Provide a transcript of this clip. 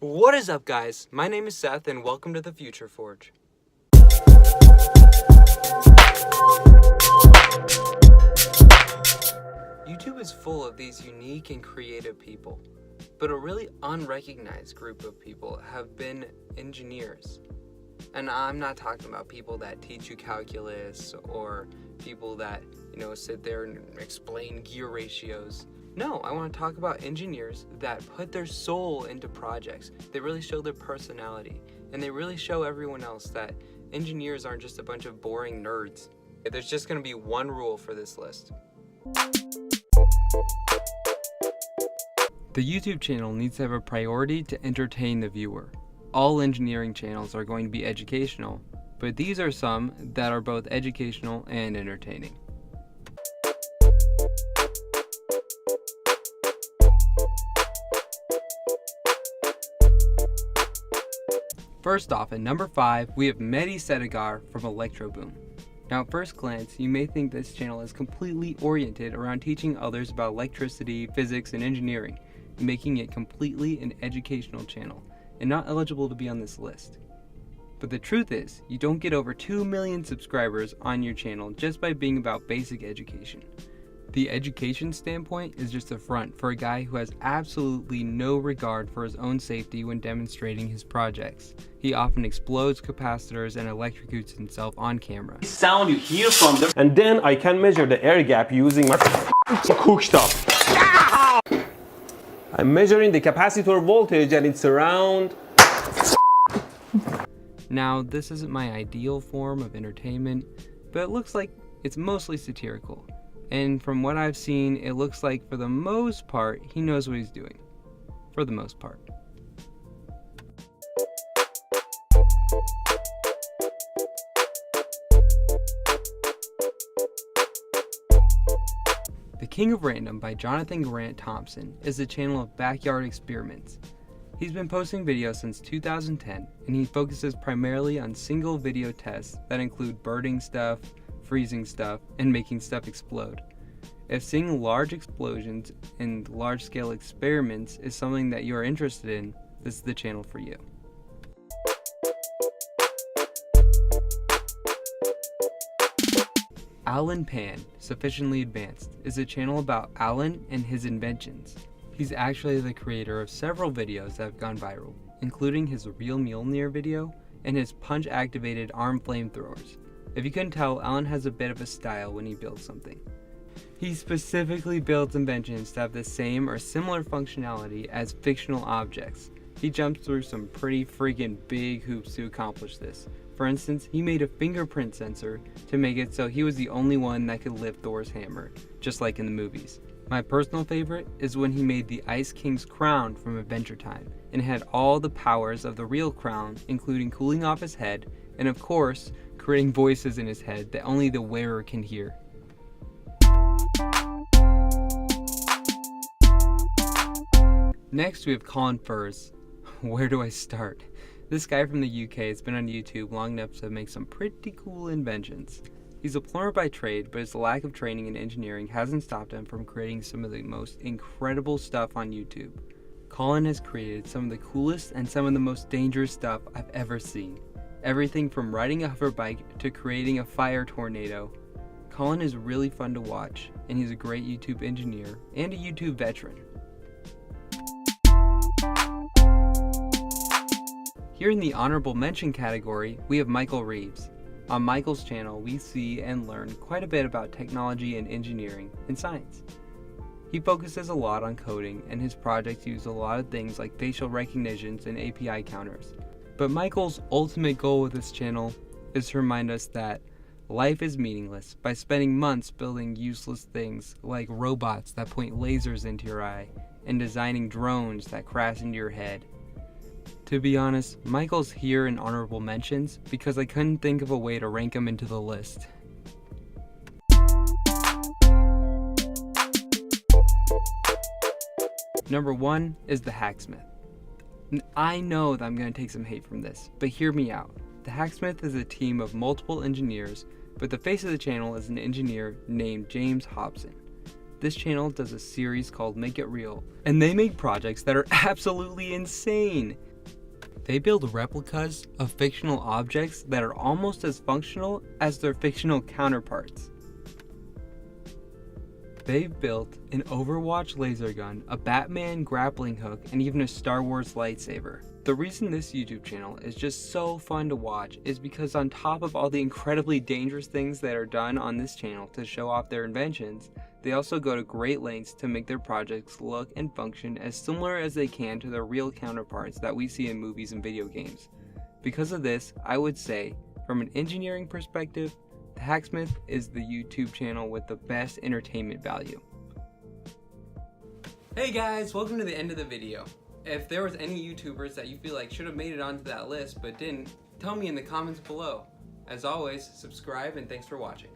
What is up, guys? My name is Seth and welcome to the Future Forge. YouTube is full of these unique and creative people, but a really unrecognized group of people have been engineers. And I'm not talking about people that teach you calculus or people that, sit there and explain gear ratios. No, I want to talk about engineers that put their soul into projects. They really show their personality, and they really show everyone else that engineers aren't just a bunch of boring nerds. There's just going to be one rule for this list. The YouTube channel needs to have a priority to entertain the viewer. All engineering channels are going to be educational, but these are some that are both educational and entertaining. First off, at number 5, we have Mehdi Sedigar from Electro Boom. Now at first glance, you may think this channel is completely oriented around teaching others about electricity, physics, and engineering, making it completely an educational channel, and not eligible to be on this list. But the truth is, you don't get over 2 million subscribers on your channel just by being about basic education. The education standpoint is just a front for a guy who has absolutely no regard for his own safety when demonstrating his projects. He often explodes capacitors and electrocutes himself on camera. Sound you hear from them, and then I can measure the air gap using my cooktop. I'm measuring the capacitor voltage and it's around. Now, this isn't my ideal form of entertainment, but it looks like it's mostly satirical. And from what I've seen, it looks like for the most part, he knows what he's doing. For the most part. The King of Random by Jonathan Grant Thompson is a channel of backyard experiments. He's been posting videos since 2010, and he focuses primarily on single video tests that include burning stuff, freezing stuff, and making stuff explode. If seeing large explosions and large-scale experiments is something that you are interested in, this is the channel for you. Alan Pan, Sufficiently Advanced, is a channel about Alan and his inventions. He's actually the creator of several videos that have gone viral, including his Real Mjolnir video and his punch-activated arm flamethrowers. If you couldn't tell, Alan has a bit of a style when he builds something. He specifically builds inventions to have the same or similar functionality as fictional objects. He jumps through some pretty freaking big hoops to accomplish this. For instance, he made a fingerprint sensor to make it so he was the only one that could lift Thor's hammer, just like in the movies. My personal favorite is when he made the Ice King's crown from Adventure Time, and had all the powers of the real crown, including cooling off his head, and of course, creating voices in his head that only the wearer can hear. Next we have Colin Furze. Where do I start? This guy from the UK has been on YouTube long enough to make some pretty cool inventions. He's a plumber by trade, but his lack of training in engineering hasn't stopped him from creating some of the most incredible stuff on YouTube. Colin has created some of the coolest and some of the most dangerous stuff I've ever seen. Everything from riding a hoverbike to creating a fire tornado. Colin is really fun to watch, and he's a great YouTube engineer and a YouTube veteran. Here in the honorable mention category, we have Michael Reeves. On Michael's channel, we see and learn quite a bit about technology and engineering and science. He focuses a lot on coding, and his projects use a lot of things like facial recognitions and API counters. But Michael's ultimate goal with this channel is to remind us that life is meaningless by spending months building useless things like robots that point lasers into your eye and designing drones that crash into your head. To be honest, Michael's here in honorable mentions because I couldn't think of a way to rank him into the list. Number 1 is The Hacksmith. I know that I'm going to take some hate from this, but hear me out. The Hacksmith is a team of multiple engineers, but the face of the channel is an engineer named James Hobson. This channel does a series called Make It Real, and they make projects that are absolutely insane. They build replicas of fictional objects that are almost as functional as their fictional counterparts. They've built an Overwatch laser gun, a Batman grappling hook, and even a Star Wars lightsaber. The reason this YouTube channel is just so fun to watch is because on top of all the incredibly dangerous things that are done on this channel to show off their inventions, they also go to great lengths to make their projects look and function as similar as they can to their real counterparts that we see in movies and video games. Because of this, I would say, from an engineering perspective, The Hacksmith is the YouTube channel with the best entertainment value. Hey guys, welcome to the end of the video. If there was any YouTubers that you feel like should have made it onto that list but didn't, tell me in the comments below. As always, subscribe and thanks for watching.